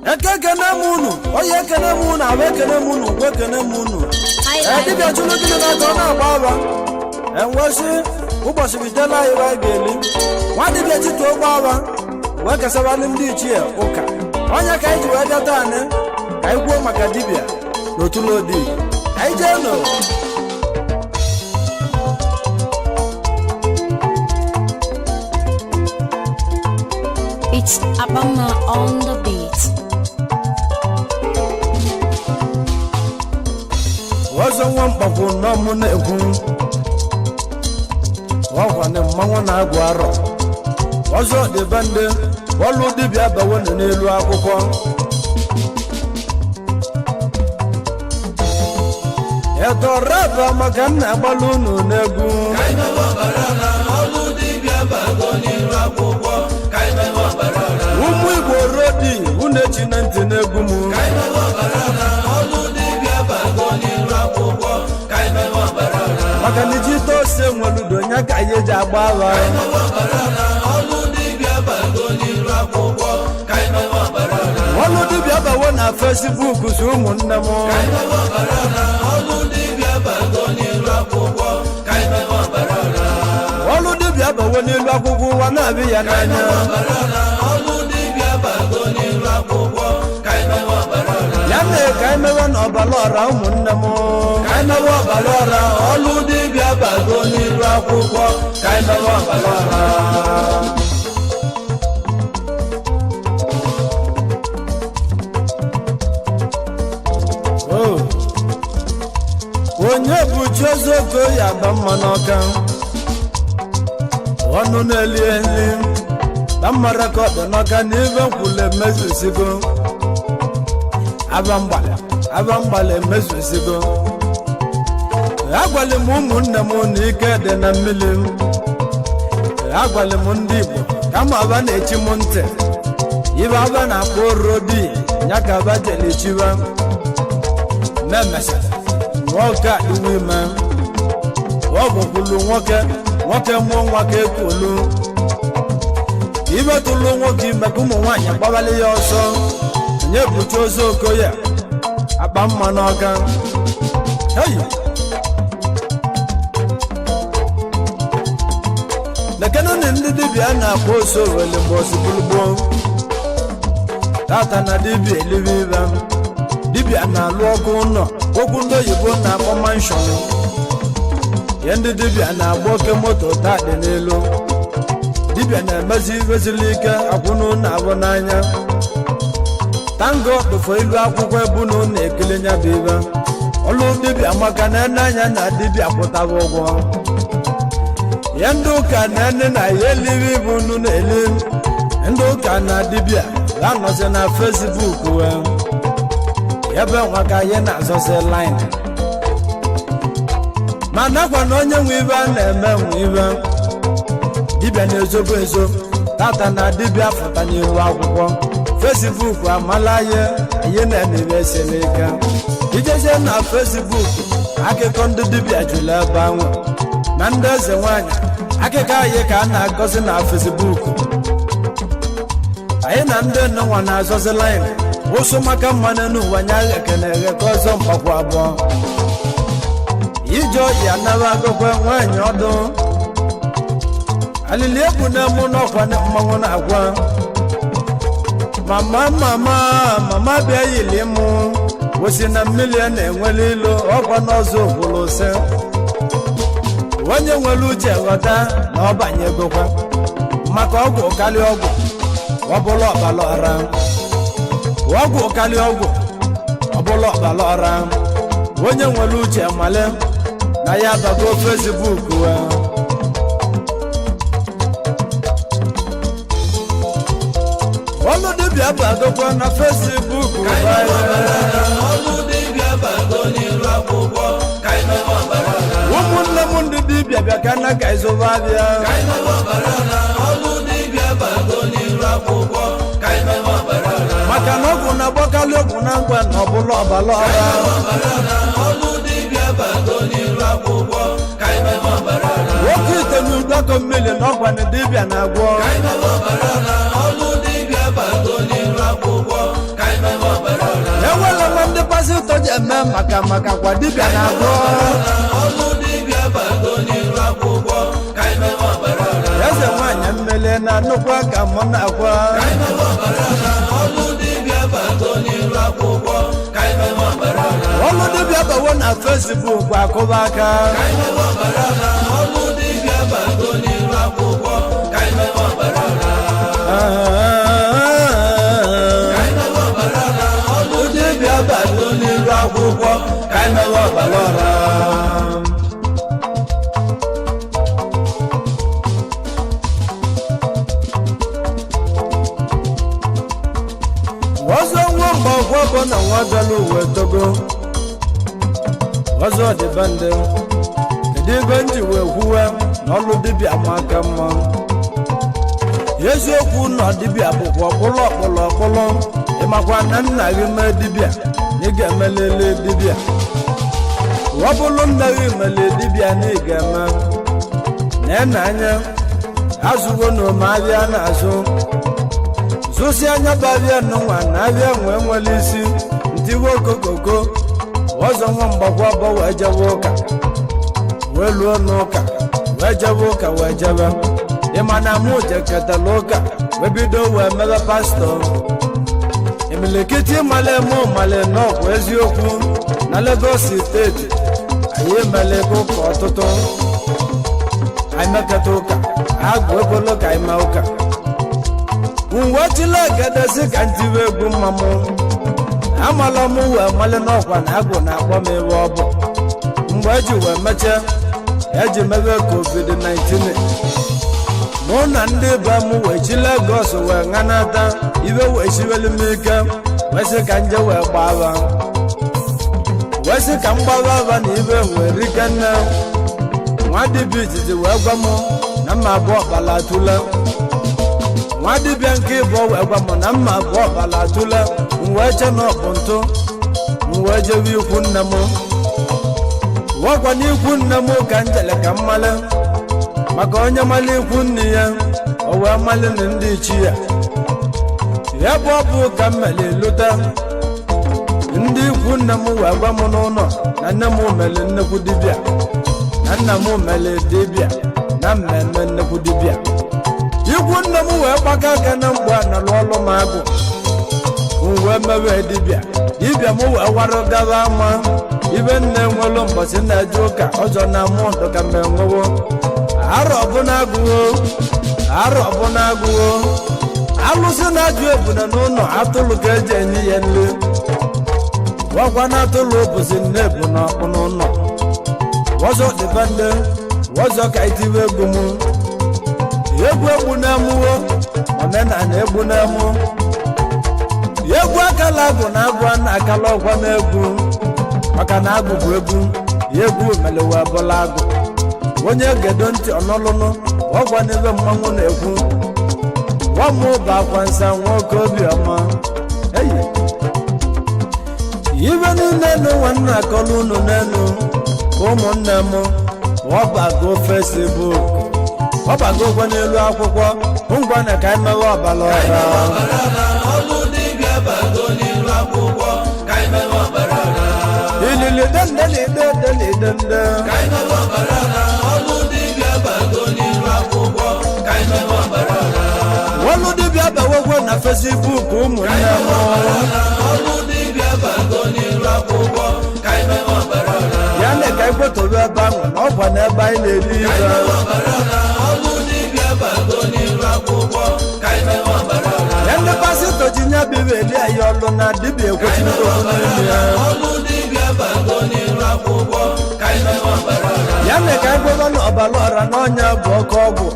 ekekene munu oye ekene munu awekene munu kwekene munu dibia chulu gị na ka ọ na-agba aba enwesi ụbọchị bitela iwe ga-eli nwa dibia jitu ogba aba wee kesabali ndị ichie ụka onye ka anyị ji wee bịa taa anyị ka anyị kwuo maka dibia n'otulodi anyị jee no It's Abama on the beat. Wazo nwa mkpakwu n'ọmụ na-ekwu wakwane mmanwụ na-agụ arọ ọzọ dịbe ndị ọlụ dibịa bawenu n'elu akwụkwọ edoraba maka nna agbalụ unu n'egwu ụmụ Igbo rodi unu echi na ntị n'egwu m maka na iji tose nweludo nya ka anyị eji agba agha ọlụ dibịa bawo na Facebook si ụmụnne m ọlụ dibịa bawo n'elu akwụkwọ ụwa na-abịa ya n'anya ya mere ka anyị mewe n'ọbara ọra ụmụnne m ka anyị mewe ọbara ọra ọlụ dibịa bago n'ilu akwụkwọ ka anyị mewe ọbara ọra onye bụ Chiozoko ya agba mma n'ọka ọnụ na-eli eli na mma rekọdụ n'ọka na ibe nkwule emezusigo abamgbala emezusigo agwali m ụmụnne m na ike dị na mmiri agwali m ndị Igbo kama aba na-echi m ntị ibe aba na-akpọ rodi ya ka aba jelichiba na-emesara nwoke iwu ime ọ bụkwulu nwoke mụọ nwa ka ekolu ibetụlụ nwoke ime ka ụmụ nwaanyị gbabali ya ọsọ nye bụ Chiozoko ya akpa mma n'ọga lekene na ndị dibịa na-akpọ oso wele mgbe osigbulugbo tata na dibịa elibe ibe dibịa na-alụ ọgụ ụlọ okwu ndị oyibo na-akpọ manshọn ihe ndị dibịa na-agba oke moto taa dị n'elu dibịa na-emezi iwezili ike akwụnụ na-abụ n'anya tango kpefọ ilu akwụkwọ ebunu na-ekele nya bụ ibe ọlụ dibịa maka na ene anya na dibịa kwụtaba ụgwọ ya ndị ụka na ene na ya elibe ibu unu na-eli ndị ụka na dibịa ga-anọzi na Facebook ebe nwa ka ihe na-azọzi line ma nakwa na onye nwe ibe a na-eme nwe ibe dibịa na-ezobo ezo tata na dibịa fụta n'ihu akwụkwọ Facebook amala ihe na-emebe esere ike ijezie na Facebook akụkọ ndị dibịa jụrụ ebe ahụ na ndị eze nwanyị akụkọ anyị ka a na-agọzi na Facebook anyị na ndị nnenwa na-azọzi line ụsụ maka mmanụ n'ụwa nya ekene eghe ka ọzọ mkpakwa abụọ ije oyi anara agụkwa nwaanyị ọdụ alili egwu na-emu n'ọkwa mmanwụ na-agwa mama bịa yili mụ wosi na mmiri na-enwele ilo ọkwa n'ọzọ ogbolo ose onye nwere uche ghọta na ọ banyegokwa maka ọgwụ karịa ọgwụ ọbụla ọbala ọra ọgwụ karịa ọgwụ ọbụla ọbala ọra onye nwere uche male na ya bago Facebook ọlụ dibịa bagokwa na Facebook ụmụnne m ndị dibịa bịa ka na ka ịzụba abịa maka na ọgwụ na-agbakarị ọgwụ na ngwa na ọbụla ọbala ọra nwoke ite n'ụdọkọ mmiri na ọgwa na dibịa na-agwọ maka kwa dibịa na-agwọ eze nwanyị mmele na nnukwu aka mụ na-akwa ọlụ dibịa bawo na Facebook akụba aka akwụkwọ ka anyị mewe ọbara ọra ọzọ nwa mgbọgwọ bụ na nwa bịala uwe togo ọzọ dịba ndị kedu ebe nji wee kwuwe na ọlụ dibịa ma aka mma eziokwu na dibịa bụkwa ọkpụlụ ịmakwa na nna gị mee dibịa ị ga-emelele dibịa ọ bụrụ nna gị mele dibịa na ị ga-eme na anya azụgo na ome abịa na-azụ zụsi anya bụ abịa n'ụwa na abịa nwere isi ntiwe okokoko ọzọ nwa mgbakwa bụ wee jebe ụka wee luo n'ụka wee jebe ụka wee jebe ịma na mụ jeketala ụka wee bido wee mebe pastọ imilikiti male mụ male n'ọkwa eziokwu na Lagos steeti anyị emela ebe ụka ọtụtụ anyị mekata ụka agụ ebolo ka anyị ma ụka uwe chile gedesi ka ntiwe egwu mmamụ amala m wee male n'ọkwa na agụ na-akpọ m ebe ọ bụ mgbe eji wee mechie eji mebe COVID-19 mụ na ndị be m wee chi Lagos wee ṅanata ibe wee chiwelu m ike wee sị ka nje wee gbaba wee sị ka m gbaba aba na ibe wee rike nne nwa dibịa izizi wee gwa m na mma abụọ ọkpala atụle nwa dibịa nke ịbụọ wee gwa m na mma abụọ ọkpala atụle m wee che na ọkpụ ntụ m wee jebe ikwu nne m wakwa n'ikwu nne m ka m jele ka m male maka onye mali ikwu nne ya o wee mali na ndị ichi ya bụ ọ bụ ka m mele lụta ndị ikwu nne m wee gwa m n'ụlọ na nne m mele nnekwu dibịa na nna m mele dibịa na mmemme nnekwu dibịa ikwu nne m wee gbaka aka na mgbe a nalụ ọlụ m agụ m wee mewe dibịa m wee warụ gaba ama ibe nne nwelu mbọchị na-eje ụka ọjọọ na mụ ndụ ka mgbe nwewo arọ ọbụna agụwo alụsị na-ajụ ebuna n'ụlọ atụlụ ka eji enye ya nri wakwa na atụlụ bụzi nne ebu na ọkpụ n'ụlọ wọzọ dịba ndị wọzọ ka itiwe egwu m egwu na-emụwo omenala egwu na-emụ egwu akala agụ na agụ a na-akala ọkwa n'egwu maka na agụ bụ egwu ya egwu melewe bụla agụ onye gedo ntị ọnọlụnụ ọgwa n'ebe mmanwụ na-ekwu nwamụ bụ akwa nsa nwoke obiọma eyi ibe niile n'ụwa nna akọlụ unu n'elu ụmụnne m ọbago Facebook ọbago ụgwọ n'elu akwụkwọ ngwa na ka anyị mewe ọbara ọra ilili dende ọlụ dibịa bawogwo na Facebook ụmụnne m ya na ka ikpotobe ebe ahụ na ọkwa na ebe anyị na-eri ibe ya ndị pasịtọ ji nye bibe eli anyị ọlụ na dibịa ekwechiri okwu n'ime ya na ka ịgwọba na ọbara ọra na ọnya bụ ọkụ ọgwụ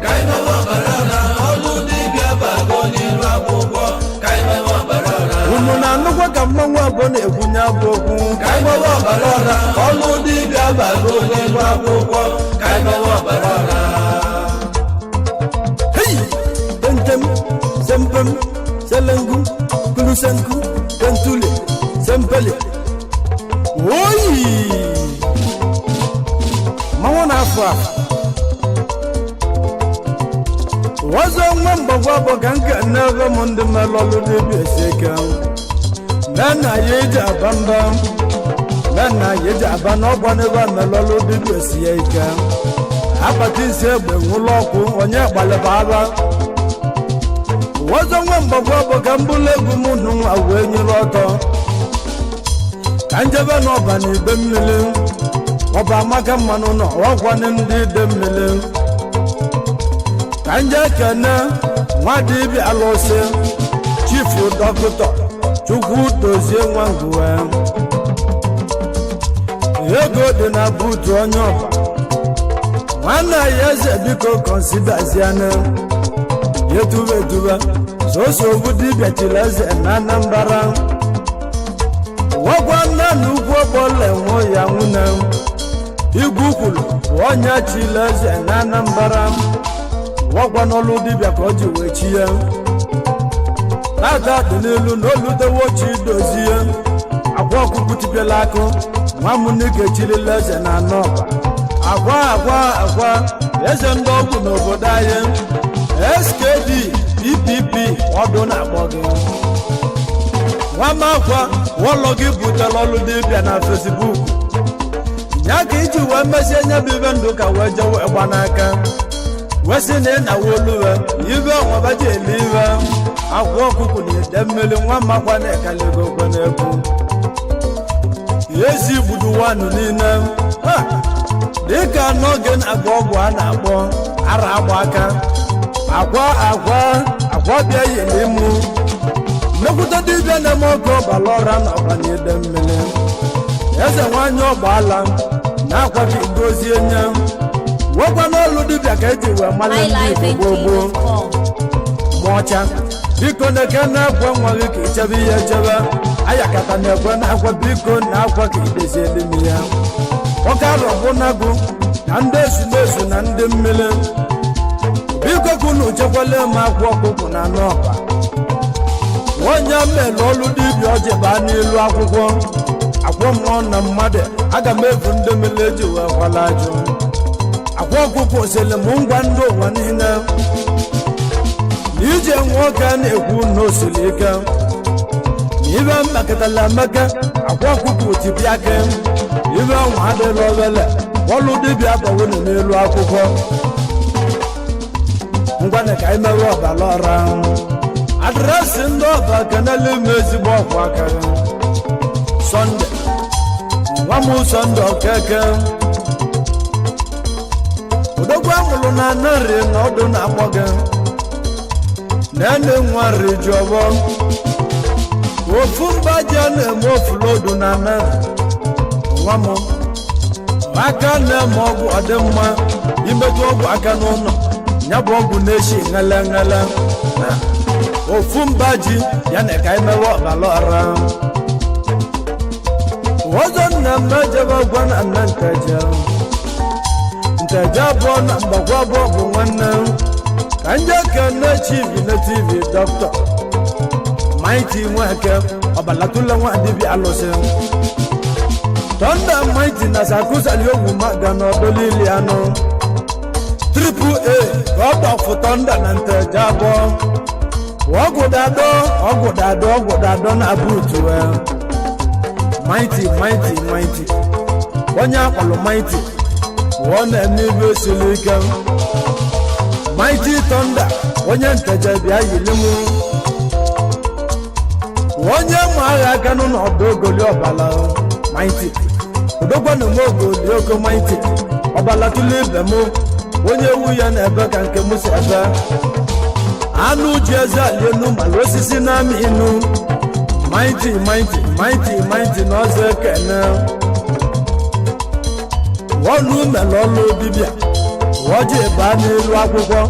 unu na-anụkwa ka mmanwụ abụọ na-ekwunye abụ okwu ka anyị gbawa ọbara ọra ọlụ dibịa bago n'elu akwụkwọ ka anyị gbawa ọbara ọra hei tentem sempem selengu kulusenku kentule sempele oyi mmanwụ na-afọ a ọzọ nwa mgbagwa bụ ka nke n'ebe m ndị mmelụ ọlụ dibịa esi ike na ya eji aba mba mena yeji aba n'ọgba n'ebe a melọlụ dibịa sie ike akpata isi egbe nwụlọ ọkụ onye gbalịba aba ọzọ nwa mgbagwa bụ ka mbụlụ egwu m nụ nwa wee nyere ọtọ ka njebe n'ọba na ide mmiri ọba amaka mmanụ nọ ọgwanị ndị ide mmiri ka nje kene nwa dibịa alụsị chifu dọkịta chukwu dozie nwa ngụwe ego dị na buutu onye ọba nwanne ya eze biko kọnsidaziana yetuba etuba soso bụ dibịa chiri eze na Anambra wagwa nna na ugwu ọgbọla enwe ya nwune igwu kwuru onye chiri eze na Anambra wagwa n'ọlụ dibịa ka o ji wee chi ya aka dị n'elu na olutewo chi dozie agwa ọkụkụ tipiela akụ nwa m nike chirila eze na Anọba agwa eze ndị ọgwụ n'obodo anyị SKD PPP ọdụ na-akpọ gị nwamakwa ụlọ gị butere ọlụ dibịa na Facebook ya ka iji wee mesie nye bụ ibe ndụ ka wee jewe gba n'aka wee sị na ị na-awoluwe ibe ọnwabaji ele iwe akwa ọkụkụ na ide mmiri nwamakwa na-ekaligo okwe n'egwu ezi gbudu wanụ niile dịka n'oge na-agba ọgwụ a na-akpọ ara agba aka akwa bịa yiri mụ mmekwute dibịa na-eme ọkụ ọbala ọra na ọbana mmiri eze nwanyị ọgbaala na-akwa gị dozie nye wekwa n'ọlụ dibịa ka eji wee mali ndị Igbo gboo mụọcha biko na-eke na-ekwe nwa gị ka ichebe ihe echebe ayakata na-ekwe na-akwa biko na-akwa ka idezie elimi ya ọka arọbụnagụ na ndị ezumezu na ndị mmiri biko kunu chekwala m akwa ọkụkụ na Anọba onye mere ọlụ dibịa o jeba n'ilu akwụkwọ akwa mmụọ na mmadụ aga m ebu ndị mmiri eji wee kwala ajụ akwa ọkụkụ osele m ngwa ndị ụwa niile na ije nwoke na-ekwu na osiri ike na ibe mmekọtala emeka akwa ọkụkụ tipi aka ibe ọnwa adịla obele ọlụ dibịa bawụnụ n'elu akwụkwọ ngwana ka anyị mewe ọbala ọra adresị ndị ọba kenele ime ezigbo ọkwa aka Sọnde nwa m Sọnde Okeke odogwu amụrụ na narị na ọdụ na-akpọ gị na-ene nwa riji ọbọ ofu mba ji a na-eme ofulodu na narị nwa m aka na-eme ọgwụ ọdịmma imetụ ọgwụ aka n'ụlọ ya bụ ọgwụ na-eshi ngele ofu mba ji ya na ka imewe ọbala ọra ọzọ nna m ejebe ọgwa na nna nteje abụọ na mgbagwa abụọ bụ nwanne ka nje kene chief na TV Dr. Mighty Nweke ọbalatụla nwa dibịa alụsị Thunder Mighty na sakụsali ogwu maga n'ọdọlili anụ AAA God of Thunder na nteje abụọ ọgwụdado na buutu Mighty onye akpọrọ Mighty ọ na-eme ibe siri ike Mighty Thunder onye nteje bịa yiri m onye ma agha aka n'ọdụ ogoli ọbala Mighty odogwana m ogoli ogo Mighty ọbala tụlụ ibe m onye ewu ya na-ebe ka nke m si ebe anụ ji eze alienu mala osisi na-amị inu Mighty na ọzọ ekene ọnụ mere ọlụ dibịa ọjị baa n'elu akwụkwọ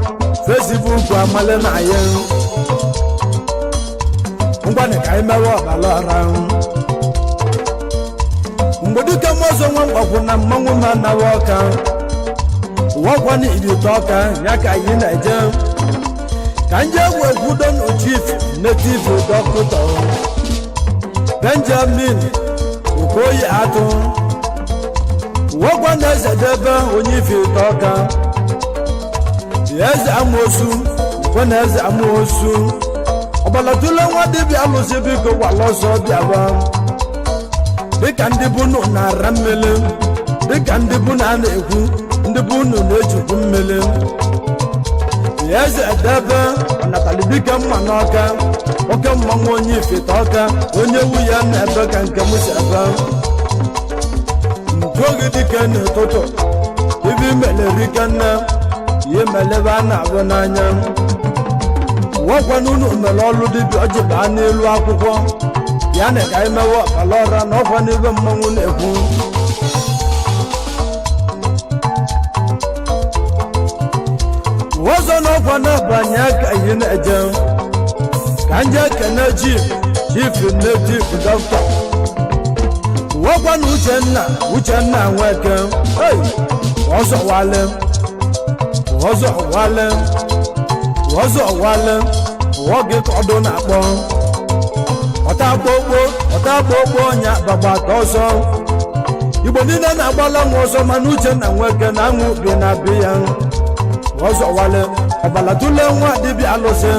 Facebook amale na ya ngwanị ka anyị mewe ọbala ọra mgbe dịka mmụọzọ nwa mgbakwu na mmanwụ ma nawa ọka wọkwana irite ọka ya ka anyị na-eje ka nje egwu egwudo na chief native doctor Benjamin Okoye atụ wọkwa na eze debe onye ife ite ọka eze amoosu kwe na eze amoosu ọbalatụla nwa dibịa alụsị biko gwala ọsọ bịaba dịka ndị bunu na-ara mmiri dịka ndị bunu a na-ekwu ndị bunu na-ejikwu mmiri eze edebe ọnatalibike mma n'ọka oke mmanwụ onye ifite ọka onye wu ya na-ebe ka nke m si ebe njuoge dike n'ụtụtụ ibe imelerike nne ihe melebe a na-abụ n'anya nwekwa n'ụlọ mere ọlụ dibịa ọjị baa n'elu akwụkwọ ya na ka imewe ọkala ọra na ọkwa n'ebe mmanwụ na-ekwu ọzọ n'ọkwa na-abanye aka ihe na-eje ka nje ekene chief native doctor nwekwa na Uchenna Nweke ọzọ wale nwoke ka ọdụ na-akpọ ọtakpokpo ọnya bagbata ọsọ Igbo niile na-agbala nwa ọsọ mana Uchenna Nweke na aṅụ bi na be ya ọzọ wale ọbalatule nwa dibịa alụsị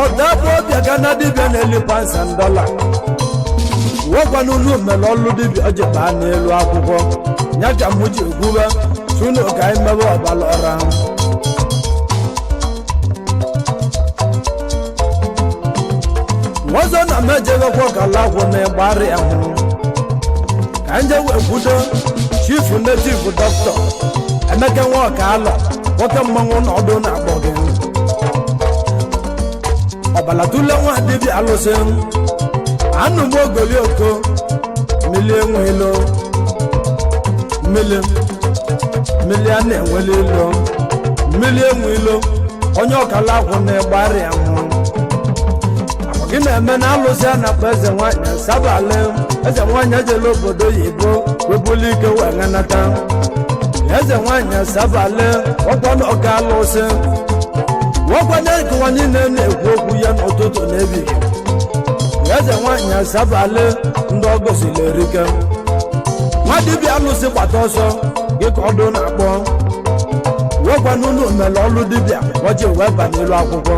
ọdabụ ọbịa ga na dibịa na-elikwa $1,000 nwekwa n'ụlọ mere ọlụ dibịa ọjị baa n'elu akwụkwọ ya ka mụ ji egwube tunu ka anyị mewe ọbala ọra ọzọ na mejewekwa ọkala akwụ na ịgbarị ahụ ka nje wee kwudo chief native doctor Emeka nwa ọkalọ nwoke mmanwụ na ọdụ na-akpọ gị ọbalatule nwa dibịa alụsị anụm ogolioko mmili enweilo mmili a na-enwele ilo mmili enweilo onye ọkala akwụ na ịgbarị ahụ gị na-eme na alụsị a na-akpọ eze nwanyị Sabali eze nwanyị ejela obodo oyibo webuli ike wee nganata eze nwanyị Sabali ọkwana ọka alụsị nwokwanye nkụwa niile na-ekwu okwu ya n'ụtụtụ n'ebighị eze nwanyị Sabali ndị ọgọzili erike nwa dibịa alụsị gbata ọsọ gị ka ọdụ na-akpọ nwekwana ụlọ mere ọlụ dibịa ọjị wee ba n'elu akwụkwọ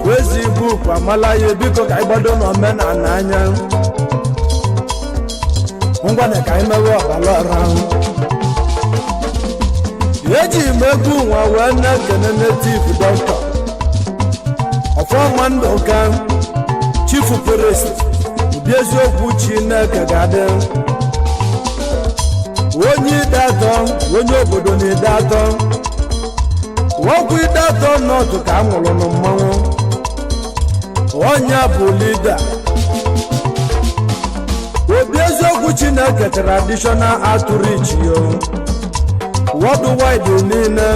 wezi buku amala ya biko ka ịgbado n'omenala anya ngwana ka anyị mewe ọbala ọra eji m egwu nwa wee na-ekene native doctor ọfọnwa ndụka chief priest ụdị eziokwu Chineke ga-adị onye ide atọ onye obodo na ide atọ nwoke ide atọ n'otu ka a nwụrụ na mmanwụ onye bụ lida obi eziokwu Chineke traditional outreach yo worldwide niile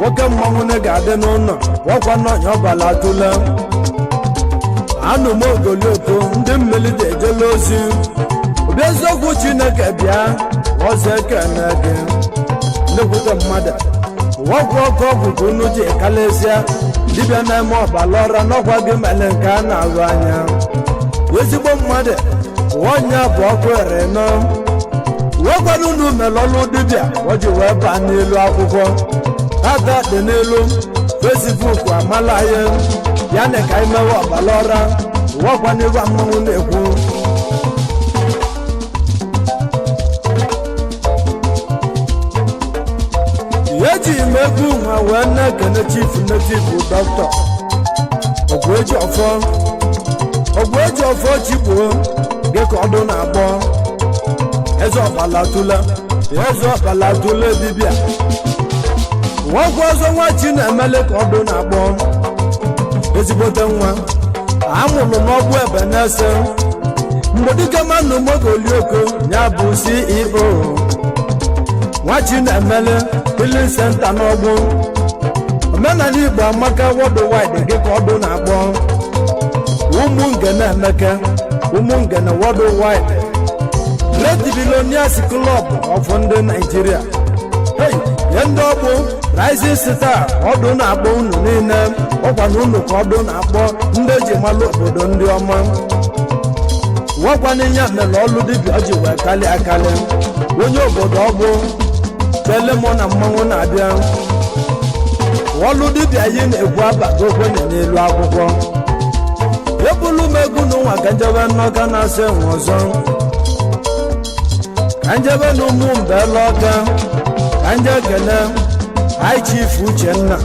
nwoke mmanwụ na ga-adị n'ụlọ ọkwa n'ọnya ọbala tụle anụm ogolioko ndị mmiri ga-ejela ozi obi eziokwu Chineke bịa ọzọ ekene gị nnekwute mmadụ nwoke ọkụ ọgwụ ka unu ji kalesịa dibịa na-eme ọbala ọra n'ọkwa gị mere nke a na-ahụ anya ezigbo mmadụ onye bụ ọkụ ere nọ nwekwana unu mere ọlụ dibịa o ji wee baa n'elu akwụkwọ ata dị n'elu Facebook amala ya na ka anyị mewe ọbala ọra nwekwa n'ebe mmanwụ na-ekwu eji m egwu nwa wee na-ekene chief native doctor Ogbueji ọfọ chigbuo gị ka ọdụ na-akpọ eze ọbala tụle dibịa nwakwa ọzọ nwa Chinemele ka ọdụ na-akpọ ezigbote nwa amụrụ n'ọgbụ ebe na-ese mgbe dịka mmanụ mogolioko ya bụ CEO nwa Chinemele healing center n'ọgbụ omenala Igbo amaka worldwide gị ka ọdụ na-akpọ ụmụngene worldwide Great Billionaires Club of ndị Nigeria nye ndị ọgbụ Rising Star ọdụ na-akpọ unu niile ọkwa na unu ka ọdụ na-akpọ ndị eji malụ obodo ndị ọma nwekwana ihe mere ọlụ dibịa ji wee kalị akali onye obodo ọgbụ telemọ na mmanwụ na-abịa ọlụ dibịa yi na-ekwu abago okwenye n'elu akwụkwọ ebulu m egwu n'ụwa ka njebe n'ọka na-asị enwe ọzọ ka njebe n'ụmụ mbela ọka ka nje kele High Chief Uchenna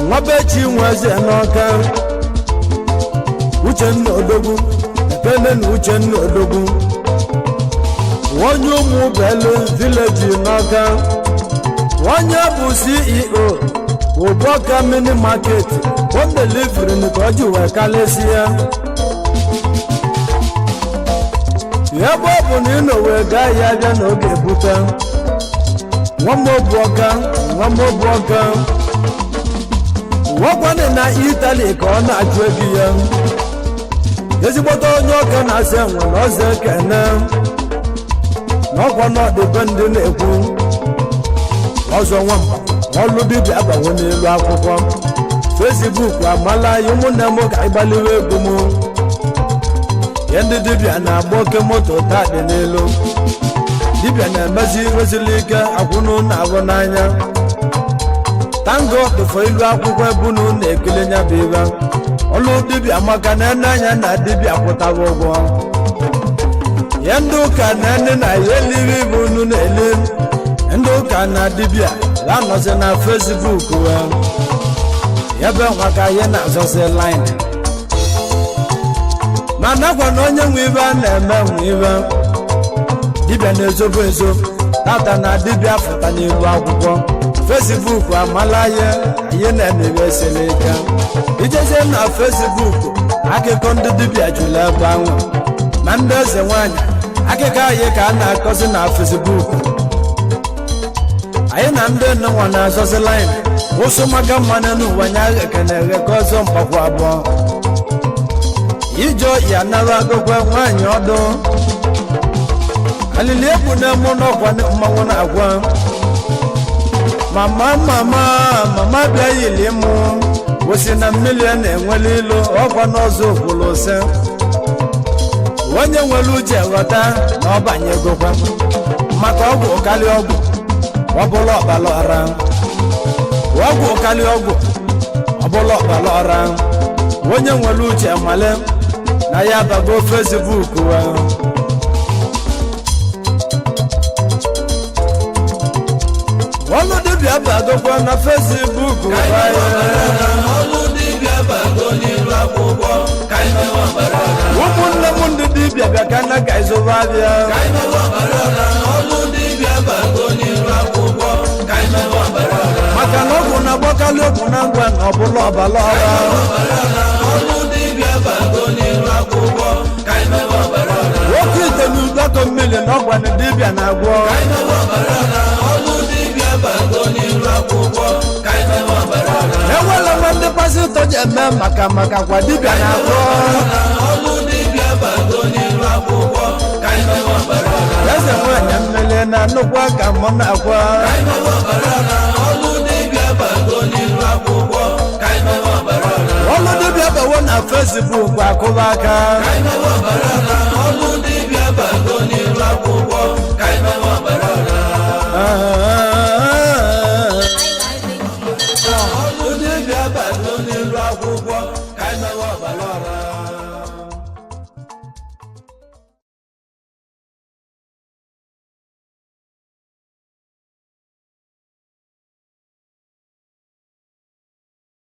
nwabechi nweze n'ọka Uchenna Odogwu ekele na Uchenna Odogwu onye ụmụ belu village n'ọka onye bụ CEO Ụbọka mini market home delivery nke ọjị wee kalịsịa ebe ọ bụ na ị nọ wee gaa ya bịa n'oge bute nwamobuọka nwakwanị na Italy ka ọ na-ajụ ego ya ezigbote onye ọka na-asị enwe na ọzọ ekene na ọkwa n'ọdịbe ndị na-ekwu ọzọ nwamba ọlụ dibịa agbawo n'elu akwụkwọ Facebook amala ya ụmụnne m ka ịgbaliwe egwu m ya ndị dibịa na-agba oke moto taa dị n'elu dibịa na-emezi nwezili ike akwụnụ na-abụ n'anya tango tụfọ ilu akwụkwọ ebunu na-ekele nya bụ ibe ọlụ dibịa maka na ene anya na dibịa kwụtara ụgwọ ya ndị ụka na ndị na ya eliwe ibu unu na-eli ndị ụka na dibịa ga-anọzi na Facebook ya be maka ihe na-azọzi line ma nakwa na onye nwe ibe a na-eme nwe ibe dibịa na-ezobo ezo tata na dibịa fụta n'ilu akwụkwọ Facebook amala ya ihe na-emebe esele ike ijezie na Facebook akụkọ ndị dibịa jụrụ ebe ahụ na ndị eze nwanyị akụkọ anyị ka a na-akọzi na Facebook anyị na ndị nnenwa na-azọzi line ụsụ maka mmanụ n'ụwa nya ekene egheka ọzọ mkpakwa abụọ ije ya nara agụkwa nwaanyị ọdụ alili ebu na-emu n'ọkwa mmanwụ na-agwa mama bịa yili mụ osi na mmiri a na-enwele ilu ọkwa n'ọzọ okwulu ose onye nwere uche ghọta na ọ banyegokwa maka ọgwụ ụkalị ọgwụ ọbụla ọbala ọra ọgwụ ụkalị ọgwụ ọbụla ọbala ọra onye nwere uche male na ya bago Facebook ọlụ dibịa bagokwa na Facebook ụmụnne m ndị dibịa bịa ka na ka ịzụba abịa maka na ọgwụ na-agbakalị ọgwụ na ngwa na ọbụla ọbala ọra nwoke ite n'ụdọkọ mmiri na ọgwa na dibịa na-agwọ ewela nwa ndị pasịtọ ji eme maka kwa dibịa na-agwọ eze nwanyị mmiri na nnukwu aka mụ na-agwa ọlụ dibịa bawo na Facebook akụba aka